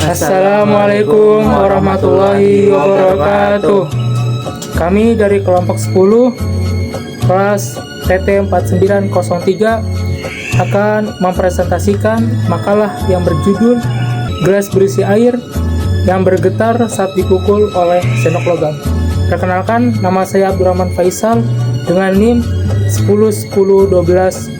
Assalamualaikum warahmatullahi wabarakatuh. Kami dari kelompok 10 kelas TT 4903 akan mempresentasikan makalah yang berjudul gelas berisi air yang bergetar saat dipukul oleh sendok logam. Perkenalkan, nama saya Abdurrahman Faisal dengan NIM 101012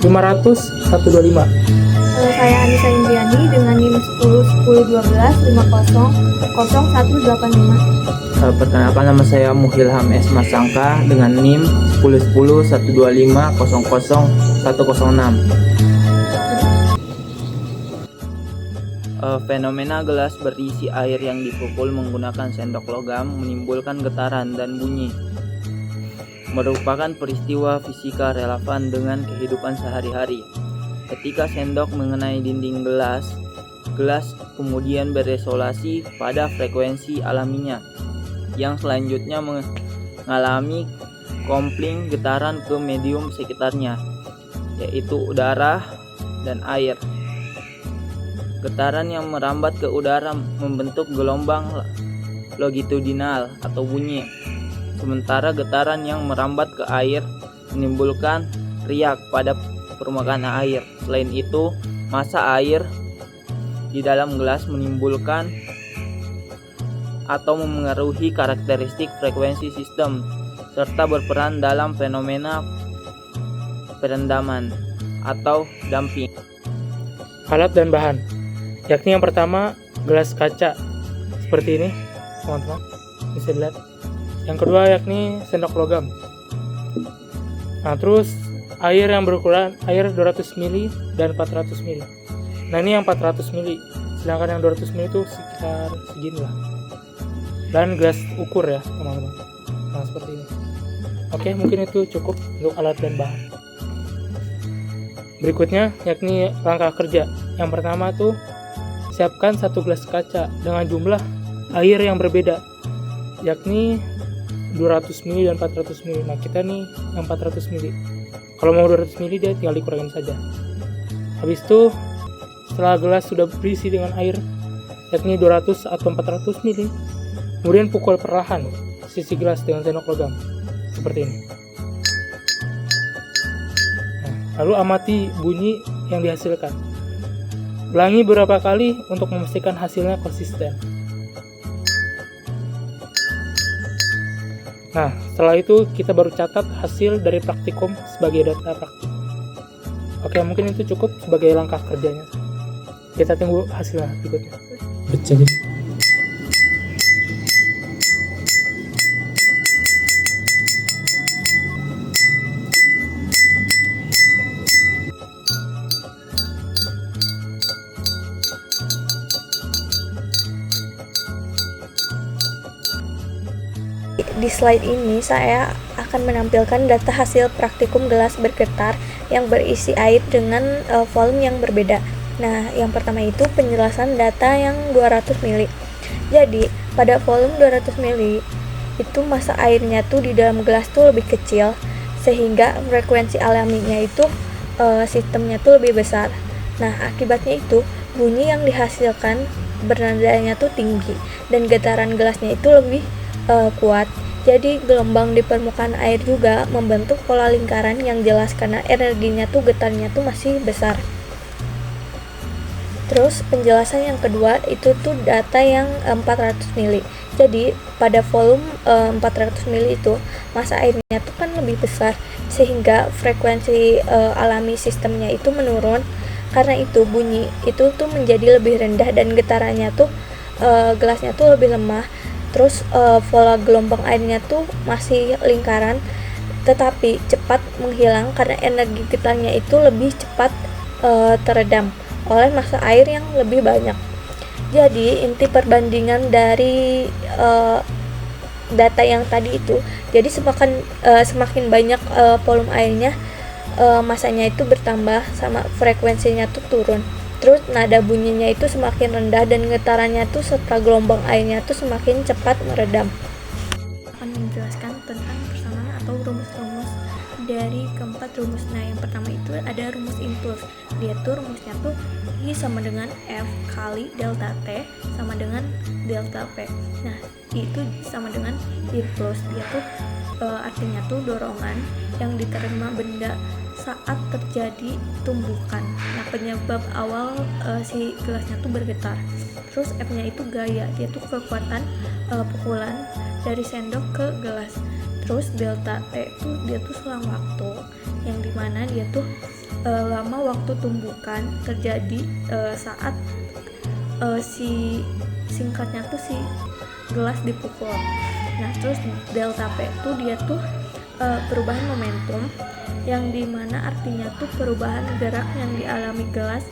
500 125. Saya Anissa Indriani dengan NIM 101012 50 0185. Perkenalkan, nama saya Muhilham S. Masangka dengan NIM 1010 125 00 106. Fenomena gelas berisi air yang dipukul menggunakan sendok logam menimbulkan getaran dan bunyi. Merupakan peristiwa fisika relevan dengan kehidupan sehari-hari. Ketika sendok mengenai dinding gelas kemudian beresonansi pada frekuensi alaminya, yang selanjutnya mengalami kopling getaran ke medium sekitarnya, yaitu udara dan air. Getaran yang merambat ke udara membentuk gelombang longitudinal atau bunyi, sementara getaran yang merambat ke air menimbulkan riak pada permukaan air. Selain itu, massa air di dalam gelas menimbulkan atau memengaruhi karakteristik frekuensi sistem serta berperan dalam fenomena perendaman atau damping. Alat dan bahan, yakni yang pertama gelas kaca seperti ini, teman-teman bisa dilihat. Yang kedua yakni sendok logam. Nah, terus air yang berukuran air 200 ml dan 400 ml. Nah, ini yang 400 ml, sedangkan yang 200 ml itu sekitar segini lah. Dan gelas ukur ya, teman-teman. Nah, seperti ini. Oke, mungkin itu cukup untuk alat dan bahan. Berikutnya yakni langkah kerja. Yang pertama tuh siapkan satu gelas kaca dengan jumlah air yang berbeda, yakni 200 ml dan 400 ml. Nah, kita nih yang 400 ml. Kalau mau 200 ml dia tinggal dikurangin saja. Habis itu setelah gelas sudah berisi dengan air yakni 200 atau 400 ml, kemudian pukul perlahan sisi gelas dengan sendok logam seperti ini. Nah, lalu amati bunyi yang dihasilkan. Ulangi beberapa kali untuk memastikan hasilnya konsisten. Nah, setelah itu kita baru catat hasil dari praktikum sebagai data praktik. Oke, mungkin itu cukup sebagai langkah kerjanya. Kita tunggu hasilnya berikutnya. Baca deh. Di slide ini saya akan menampilkan data hasil praktikum gelas bergetar yang berisi air dengan volume yang berbeda. Nah, yang pertama itu penjelasan data yang 200 ml. Jadi, pada volume 200 ml itu massa airnya tuh di dalam gelas tuh lebih kecil, sehingga frekuensi alaminya itu sistemnya tuh lebih besar. Nah, akibatnya itu bunyi yang dihasilkan bernadanya tuh tinggi dan getaran gelasnya itu lebih kuat. Jadi gelombang di permukaan air juga membentuk pola lingkaran yang jelas karena energinya tuh getarnya tuh masih besar. Terus penjelasan yang kedua itu tuh data yang 400 ml. Jadi pada volume 400 ml itu massa airnya tuh kan lebih besar, sehingga frekuensi alami sistemnya itu menurun. Karena itu bunyi itu tuh menjadi lebih rendah dan getarannya tuh gelasnya tuh lebih lemah. Terus pola gelombang airnya tuh masih lingkaran, tetapi cepat menghilang karena energi getarnya itu lebih cepat teredam oleh massa air yang lebih banyak. Jadi inti perbandingan dari data yang tadi itu, jadi semakin banyak volume airnya, massanya itu bertambah sama frekuensinya tuh turun. Terus nada bunyinya itu semakin rendah dan getarannya tuh serta gelombang airnya tuh semakin cepat meredam. Akan menjelaskan tentang persamaan atau rumus-rumus dari keempat 4 rumus. Nah, yang pertama itu ada rumus impuls. Dia tuh rumusnya tuh I sama dengan F kali delta T sama dengan delta P. Nah, I itu sama dengan impuls. Dia tuh artinya tuh dorongan yang diterima benda saat terjadi tumbukan. Nah, penyebab awal si gelasnya tuh bergetar. Terus F-nya itu gaya. Dia tuh kekuatan pukulan dari sendok ke gelas. Terus delta T itu dia tuh selang waktu, yang dimana dia tuh lama waktu tumbukan terjadi saat si singkatnya tuh si gelas dipukul. Nah, terus delta P itu dia tuh perubahan momentum, yang dimana artinya tuh perubahan gerak yang dialami gelas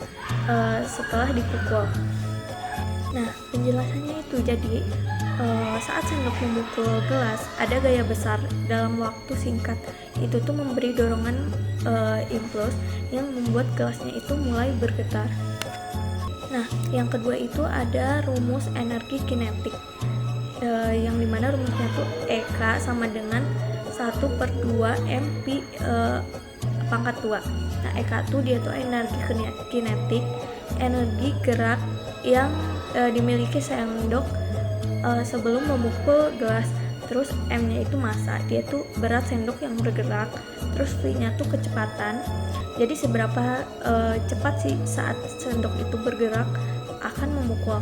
setelah dipukul. Nah, penjelasannya itu jadi saat sendok memukul gelas, ada gaya besar dalam waktu singkat. Itu tuh memberi dorongan impuls yang membuat gelasnya itu mulai bergetar. Nah, yang kedua itu ada rumus energi kinetik, yang dimana rumusnya tuh EK sama dengan 1/2 MP pangkat 2. Nah, EK tuh dia tuh energi kinetik, energi gerak yang dimiliki sendok sebelum memukul gelas. Terus M-nya itu massa, dia tuh berat sendok yang bergerak. Terus V-nya tuh kecepatan, jadi seberapa cepat sih saat sendok itu bergerak akan memukul.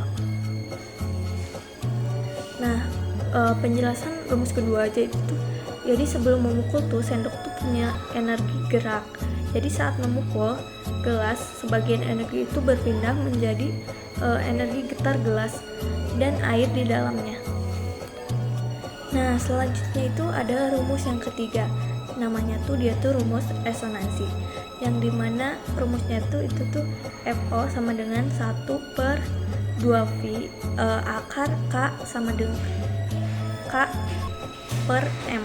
Nah, penjelasan rumus kedua aja itu, jadi sebelum memukul tuh sendok tuh punya energi gerak. Jadi saat memukul gelas, sebagian energi itu berpindah menjadi energi getar gelas dan air di dalamnya. Nah, selanjutnya itu ada rumus yang ketiga, namanya tuh dia tuh rumus resonansi, yang dimana rumusnya tuh itu tuh FO sama dengan 1/2V akar K sama dengan K/M.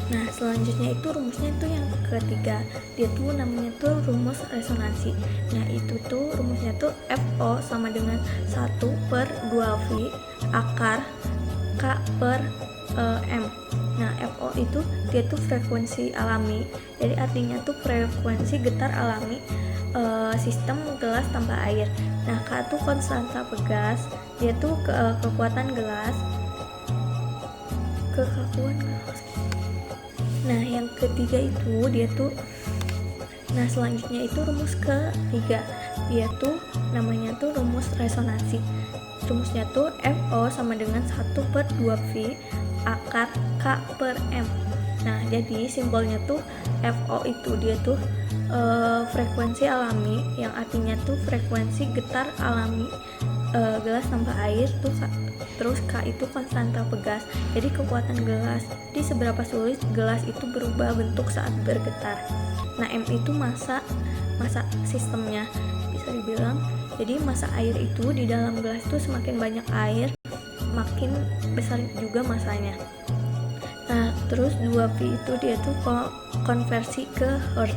Nah, selanjutnya itu rumusnya itu yang ketiga, dia tuh namanya tuh rumus resonansi. Nah, itu tuh rumusnya tuh FO sama dengan 1/2V akar K/M. Nah, FO itu dia tuh frekuensi alami, jadi artinya tuh frekuensi getar alami sistem gelas tanpa air. Nah, K tuh konstanta pegas, dia tuh kekuatan gelas. Nah, yang ketiga itu dia tuh, nah selanjutnya itu rumus ketiga, dia tuh namanya tuh rumus resonansi. Rumusnya tuh FO sama dengan 1/2V akar K/M. Nah, jadi simbolnya tuh FO itu dia tuh frekuensi alami, yang artinya tuh frekuensi getar alami gelas tanpa air tuh. Terus K itu konstanta pegas, jadi kekuatan gelas. Jadi seberapa sulit gelas itu berubah bentuk saat bergetar. Nah, M itu massa sistemnya, bisa dibilang. Jadi massa air itu di dalam gelas itu semakin banyak air, makin besar juga massanya. Nah, terus 2V itu dia tuh konversi ke Hertz.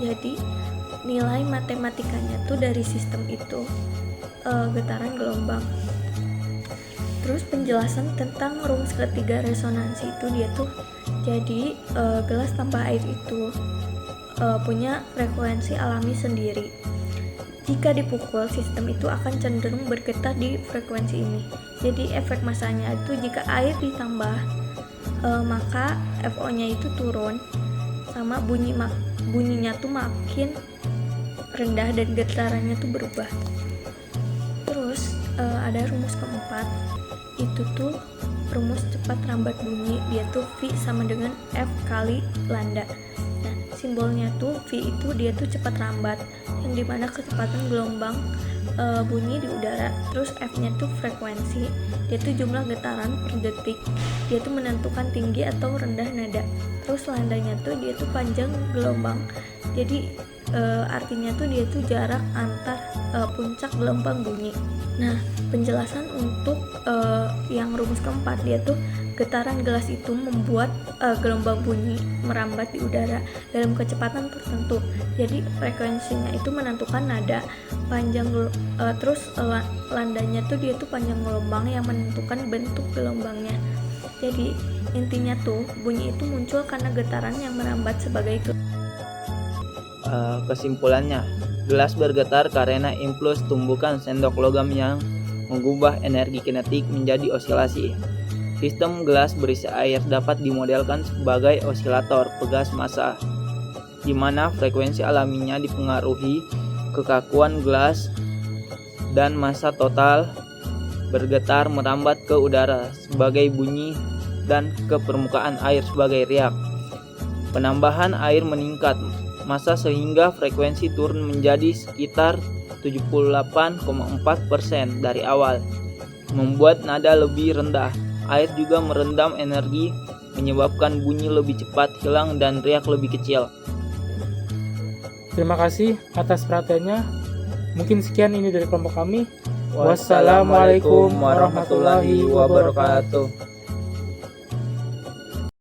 Jadi nilai matematikanya tuh dari sistem itu getaran gelombang. Terus penjelasan tentang rumus ketiga resonansi itu dia tuh, jadi gelas tanpa air itu punya frekuensi alami sendiri. Jika dipukul, sistem itu akan cenderung bergetar di frekuensi ini. Jadi efek masanya itu jika air ditambah, maka FO-nya itu turun, sama bunyinya tuh makin rendah dan getarannya tuh berubah. Terus ada rumus keempat, itu tuh rumus cepat lambat bunyi, dia tuh V sama dengan F kali lambda. Nah, simbolnya tuh V itu dia tuh cepat lambat, yang dimana kecepatan gelombang bunyi di udara. Terus F-nya tuh frekuensi, dia tuh jumlah getaran per detik, dia tuh menentukan tinggi atau rendah nada. Terus lambdanya tuh dia tuh panjang gelombang, jadi artinya tuh dia tuh jarak antar puncak gelombang bunyi. Nah, penjelasan untuk yang rumus keempat, dia tuh getaran gelas itu membuat gelombang bunyi merambat di udara dalam kecepatan tertentu. Jadi frekuensinya itu menentukan nada, panjang terus landanya tuh dia tuh panjang gelombang yang menentukan bentuk gelombangnya. Jadi Intinya tuh, bunyi itu muncul karena getaran yang merambat sebagai Kesimpulannya, gelas bergetar karena impuls tumbukan sendok logam yang mengubah energi kinetik menjadi osilasi. Sistem gelas berisi air dapat dimodelkan sebagai osilator pegas massa, di mana frekuensi alaminya dipengaruhi kekakuan gelas dan massa total bergetar merambat ke udara sebagai bunyi dan ke permukaan air sebagai riak. Penambahan air meningkat massa sehingga frekuensi turun menjadi sekitar 78,4% dari awal, membuat nada lebih rendah. Air juga merendam energi, menyebabkan bunyi lebih cepat hilang dan riak lebih kecil. Terima kasih atas perhatiannya. Mungkin sekian ini dari kelompok kami. Wassalamualaikum warahmatullahi wabarakatuh.